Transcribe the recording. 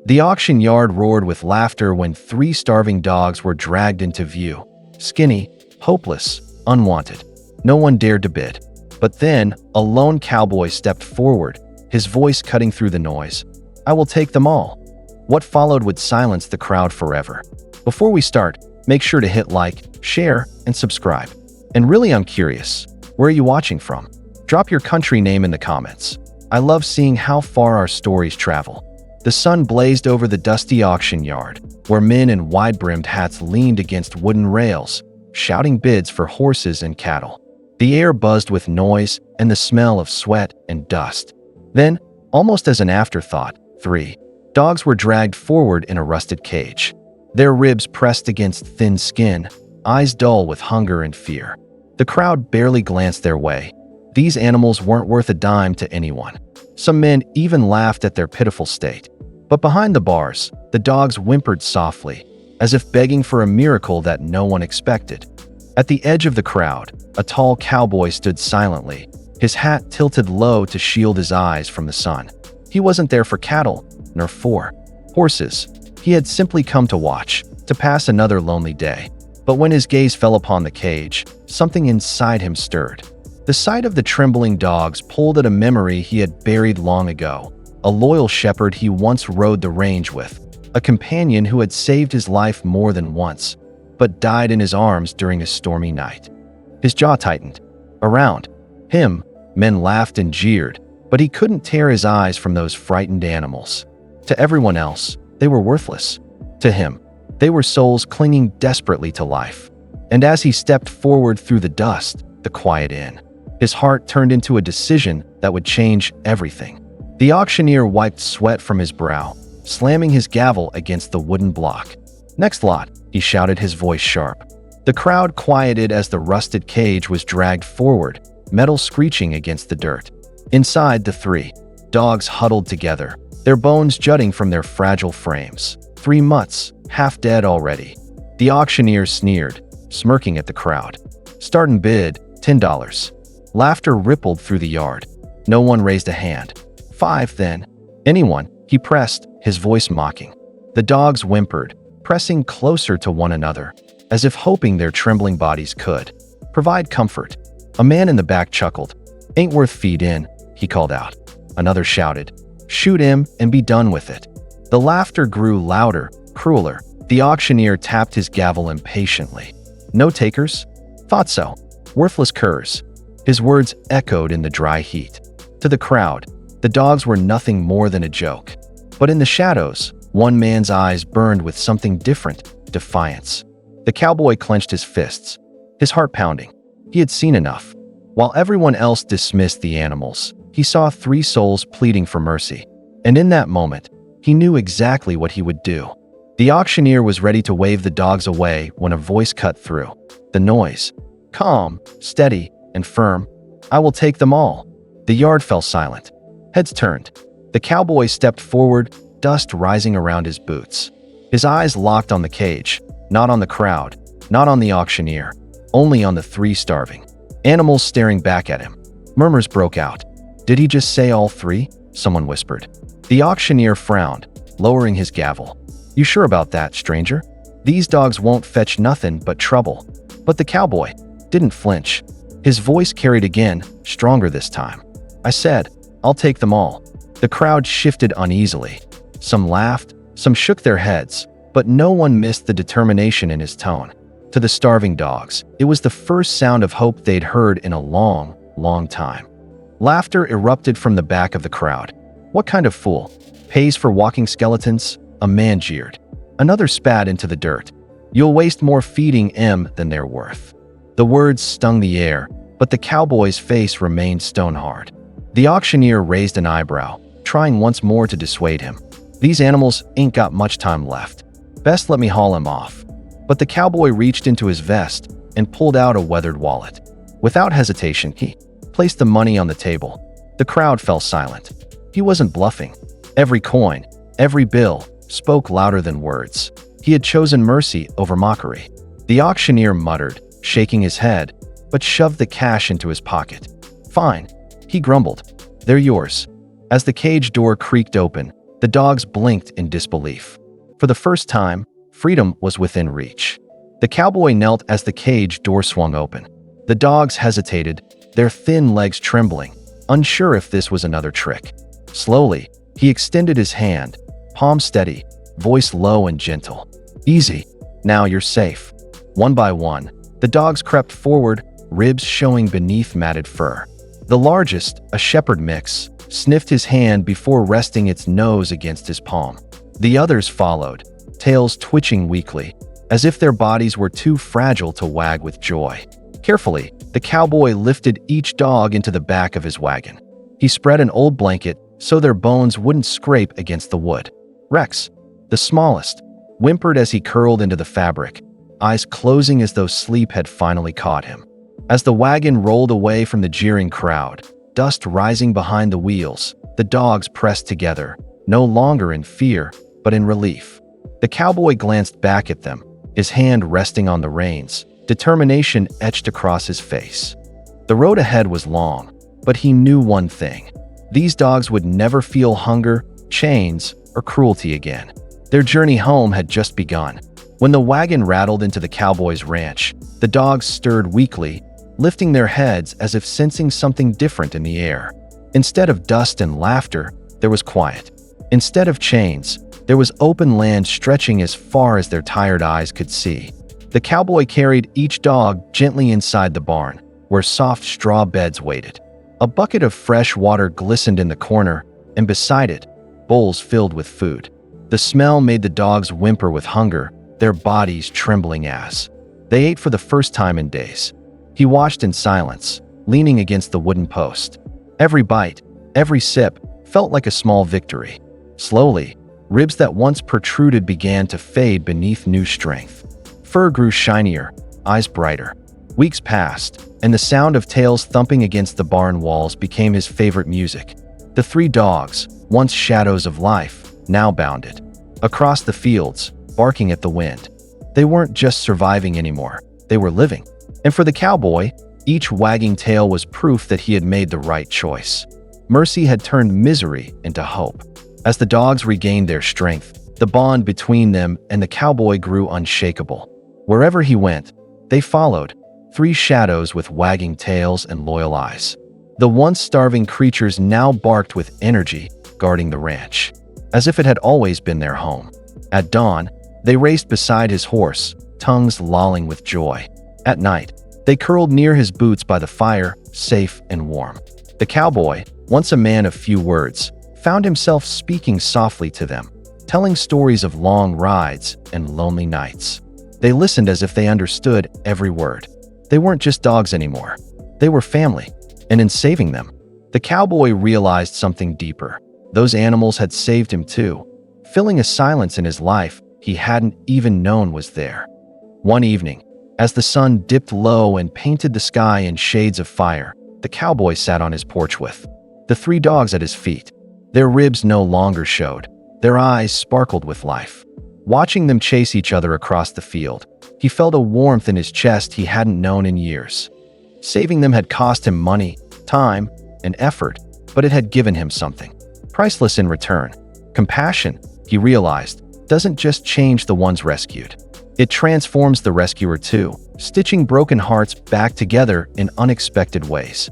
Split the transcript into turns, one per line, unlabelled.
The auction yard roared with laughter when 3 starving dogs were dragged into view. Skinny, hopeless, unwanted. No one dared to bid. But then, a lone cowboy stepped forward, his voice cutting through the noise. "I will take them all." What followed would silence the crowd forever. Before we start, make sure to hit like, share, and subscribe. And really, I'm curious, where are you watching from? Drop your country name in the comments. I love seeing how far our stories travel. The sun blazed over the dusty auction yard, where men in wide-brimmed hats leaned against wooden rails, shouting bids for horses and cattle. The air buzzed with noise and the smell of sweat and dust. Then, almost as an afterthought, 3 dogs were dragged forward in a rusted cage. Their ribs pressed against thin skin, eyes dull with hunger and fear. The crowd barely glanced their way. These animals weren't worth a dime to anyone. Some men even laughed at their pitiful state. But behind the bars, the dogs whimpered softly, as if begging for a miracle that no one expected. At the edge of the crowd, a tall cowboy stood silently, his hat tilted low to shield his eyes from the sun. He wasn't there for cattle, nor for horses. He had simply come to watch, to pass another lonely day. But when his gaze fell upon the cage, something inside him stirred. The sight of the trembling dogs pulled at a memory he had buried long ago. A loyal shepherd he once rode the range with, a companion who had saved his life more than once, but died in his arms during a stormy night. His jaw tightened. Around him, men laughed and jeered, but he couldn't tear his eyes from those frightened animals. To everyone else, they were worthless. To him, they were souls clinging desperately to life. And as he stepped forward through the dust, the quiet inn, his heart turned into a decision that would change everything. The auctioneer wiped sweat from his brow, slamming his gavel against the wooden block. "Next lot," he shouted, his voice sharp. The crowd quieted as the rusted cage was dragged forward, metal screeching against the dirt. Inside, the 3 dogs huddled together, their bones jutting from their fragile frames. 3 mutts, half dead already. The auctioneer sneered, smirking at the crowd. "Start and bid, $10. Laughter rippled through the yard. No one raised a hand. "5, then." "Anyone?" he pressed, his voice mocking. The dogs whimpered, pressing closer to one another, as if hoping their trembling bodies could provide comfort. A man in the back chuckled. "Ain't worth feed in," he called out. Another shouted, "Shoot him and be done with it." The laughter grew louder, crueler. The auctioneer tapped his gavel impatiently. "No takers?" "Thought so. Worthless curs." His words echoed in the dry heat. To the crowd, the dogs were nothing more than a joke. But in the shadows, one man's eyes burned with something different, defiance. The cowboy clenched his fists, his heart pounding. He had seen enough. While everyone else dismissed the animals, he saw 3 souls pleading for mercy. And in that moment, he knew exactly what he would do. The auctioneer was ready to wave the dogs away when a voice cut through. The noise, calm, steady, and firm. "I will take them all." The yard fell silent. Heads turned. The cowboy stepped forward, dust rising around his boots. His eyes locked on the cage, not on the crowd, not on the auctioneer, only on the 3 starving animals staring back at him. Murmurs broke out. "Did he just say all 3? Someone whispered. The auctioneer frowned, lowering his gavel. "You sure about that, stranger? These dogs won't fetch nothing but trouble." But the cowboy didn't flinch. His voice carried again, stronger this time. "I said, I'll take them all." The crowd shifted uneasily. Some laughed, some shook their heads, but no one missed the determination in his tone. To the starving dogs, it was the first sound of hope they'd heard in a long, long time. Laughter erupted from the back of the crowd. "What kind of fool pays for walking skeletons?" a man jeered. Another spat into the dirt. "You'll waste more feeding 'em than they're worth." The words stung the air, but the cowboy's face remained stone-hard. The auctioneer raised an eyebrow, trying once more to dissuade him. "These animals ain't got much time left. Best let me haul him off." But the cowboy reached into his vest and pulled out a weathered wallet. Without hesitation, he placed the money on the table. The crowd fell silent. He wasn't bluffing. Every coin, every bill, spoke louder than words. He had chosen mercy over mockery. The auctioneer muttered, shaking his head, but shoved the cash into his pocket. "Fine," he grumbled. "They're yours." As the cage door creaked open, The dogs blinked in disbelief. For the first time, freedom was within reach. The cowboy knelt as the cage door swung open. The dogs hesitated, their thin legs trembling, unsure if this was another trick. Slowly, he extended his hand, palm steady, voice low and gentle. "Easy. Now you're safe." One by one, the dogs crept forward, ribs showing beneath matted fur. The largest, a shepherd mix, sniffed his hand before resting its nose against his palm. The others followed, tails twitching weakly, as if their bodies were too fragile to wag with joy. Carefully, the cowboy lifted each dog into the back of his wagon. He spread an old blanket so their bones wouldn't scrape against the wood. Rex, the smallest, whimpered as he curled into the fabric, eyes closing as though sleep had finally caught him. As the wagon rolled away from the jeering crowd, dust rising behind the wheels, the dogs pressed together, no longer in fear, but in relief. The cowboy glanced back at them, his hand resting on the reins, determination etched across his face. The road ahead was long, but he knew one thing. These dogs would never feel hunger, chains, or cruelty again. Their journey home had just begun. When the wagon rattled into the cowboy's ranch, the dogs stirred weakly, lifting their heads as if sensing something different in the air. Instead of dust and laughter, there was quiet. Instead of chains, there was open land stretching as far as their tired eyes could see. The cowboy carried each dog gently inside the barn, where soft straw beds waited. A bucket of fresh water glistened in the corner, and beside it, bowls filled with food. The smell made the dogs whimper with hunger, their bodies trembling as they ate for the first time in days. He watched in silence, leaning against the wooden post. Every bite, every sip, felt like a small victory. Slowly, ribs that once protruded began to fade beneath new strength. Fur grew shinier, eyes brighter. Weeks passed, and the sound of tails thumping against the barn walls became his favorite music. The three dogs, once shadows of life, now bounded across the fields, barking at the wind. They weren't just surviving anymore, they were living. And for the cowboy, each wagging tail was proof that he had made the right choice. Mercy had turned misery into hope. As the dogs regained their strength, the bond between them and the cowboy grew unshakable. Wherever he went, they followed, three shadows with wagging tails and loyal eyes. The once starving creatures now barked with energy, guarding the ranch, as if it had always been their home. At dawn, they raced beside his horse, tongues lolling with joy. At night, they curled near his boots by the fire, safe and warm. The cowboy, once a man of few words, found himself speaking softly to them, telling stories of long rides and lonely nights. They listened as if they understood every word. They weren't just dogs anymore. They were family. And in saving them, the cowboy realized something deeper. Those animals had saved him too, filling a silence in his life he hadn't even known was there. One evening, as the sun dipped low and painted the sky in shades of fire, the cowboy sat on his porch with the three dogs at his feet. Their ribs no longer showed. Their eyes sparkled with life. Watching them chase each other across the field, he felt a warmth in his chest he hadn't known in years. Saving them had cost him money, time, and effort, but it had given him something priceless in return. Compassion, he realized, doesn't just change the ones rescued. It transforms the rescuer too, stitching broken hearts back together in unexpected ways.